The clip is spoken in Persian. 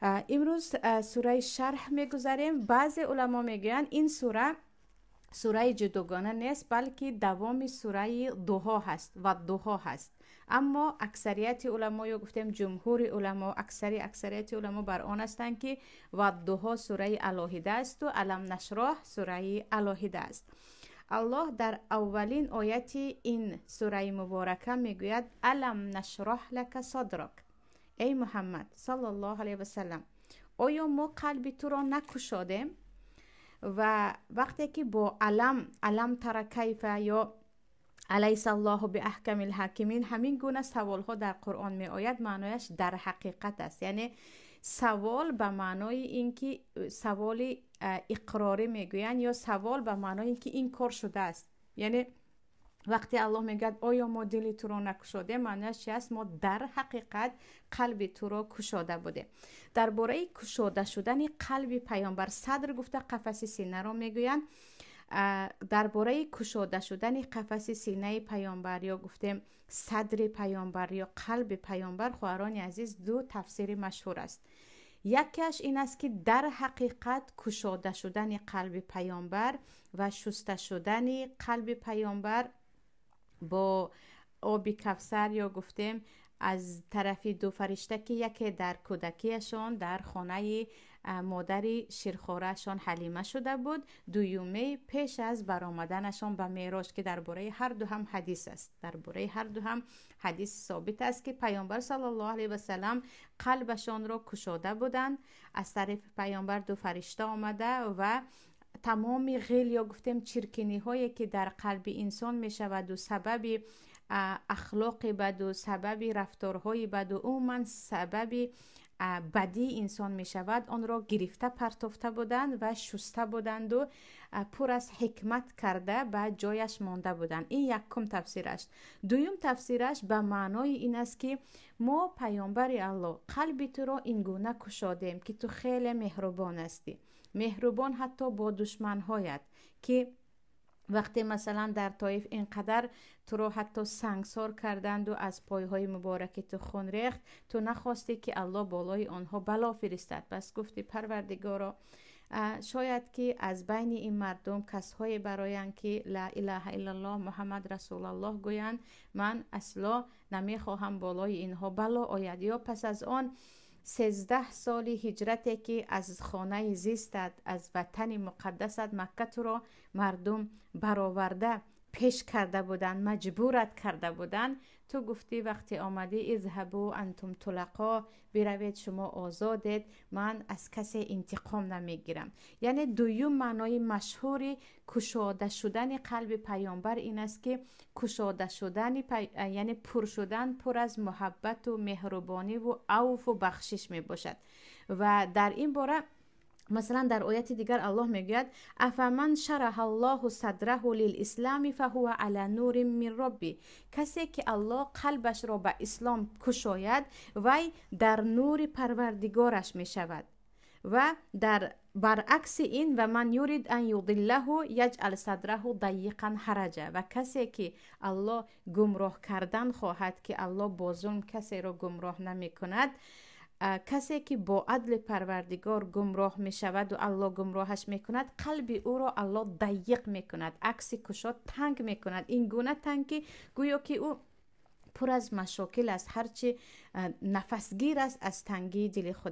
امروز سوره شرح میگذاریم. بعضی علما میگویند این سوره جداگانه نیست، بلکه دوام سوره دوها هست و دوها هست. اما اکثریت علما یا گفتیم جمهور علما، اکثریت علما بر آن هستند که و دوها سوره الهیده است و الم نشرح سوره الهیده است. الله در اولین آیت این سوره مبارکه میگوید الم نشرح لک صدرک، ای محمد صلی الله علیه و سلم، آیا ما قلب تو را نکشادیم؟ و وقتی که با علم تر کیف یا الیس الله باحکم الحاکمین، همین گونه سوال ها در قرآن می آید، معنایش در حقیقت است. یعنی سوال به معنای اینکه سوال اقراری میگویند یا سوال به معنای اینکه این کار شده است. یعنی وقتی الله میگه آیا ما دل تو را نکشاده، معنیش چی است؟ ما در حقیقت قلب تو را کشاده بوده. درباره کشاده شدن قلب پیامبر، صدر گفته قفس سینه را میگویند. درباره کشاده شدن قفس سینه پیامبر یا گفتیم صدر پیامبر یا قلب پیامبر، خواهران عزیز دو تفسیر مشهور است. یکیش این است که در حقیقت کشاده شدن قلب پیامبر و شسته شدن قلب پیامبر با آب کوثر یا گفتیم از طرف دو فرشته که یکی در کودکیشان در خانه مادر شیرخوارهشان حلیمه شده بود، دویومه پیش از برآمدنشان به معراج، که درباره هر دو هم حدیث است. درباره هر دو هم حدیث ثابت است که پیامبر صلی الله علیه و سلم قلبشان را کشاده بودند. از طرف پیامبر دو فرشته آمده و تمام غل یا گفتیم چرکنی هایی که در قلب انسان می شود و سبب اخلاق بد و سبب رفتارهای بد و عموما سبب بدی انسان می شود، آن را گرفته پرتافته بودند و شسته بودند و پر از حکمت کرده به جایش مانده بودند. این یکم تفسیرش. دویم تفسیرش به معنای این است که ما پیامبر الله قلب تو را این گونه کشادیم که تو خیلی مهربان هستی، مهربان حتی با دشمنهایت، که وقتی مثلا در طایف اینقدر تو رو حتی سنگسار کردند و از پایهای مبارک تو خون ریخت، تو نخواستی که الله بالای آنها بلا فرستد، بس گفتی پروردگارا شاید که از بین این مردم کسهای برایند که لا اله الا الله محمد رسول الله گویند، من اصلا نمیخواهم بالای اینها بلا آید. یا پس از آن 13 سال هجرتی که از خانه زیستت، از وطن مقدست مکه تو را مردم برآورده پیش کرده بودن، مجبورت کرده بودن، تو گفتی وقتی آمدی اذهبوا انتم طلقا، بروید شما آزادید، من از کسی انتقام نمیگیرم. یعنی دویم معنای مشهوری کشاده شدن قلب پیامبر این است که کشاده شدن یعنی پر شدن، پر از محبت و مهربانی و عفو و بخشش می باشد. و در این باره مثلا در آیت دیگر الله میگوید افمن شرح الله صدره للاسلام فهو علی نور من ربی، کسی که الله قلبش را به اسلام کشاید وی در نور پروردگارش می شود. و در برعکس این و من یرید ان یضله یجعل صدره ضیقا حرجا، و کسی که الله گمراه کردن خواهد، که الله با ظلم کسی را گمراه نمی کند، کسی که با عدل پروردگار گمراه می شود و الله گمراهش می کند، قلب او را الله ضیق می کند، عکس کشا تنگ می کند، این گونه تنگ که گویا که او پر از مشاکل است، هرچی نفسگیر است از تنگی دل خود.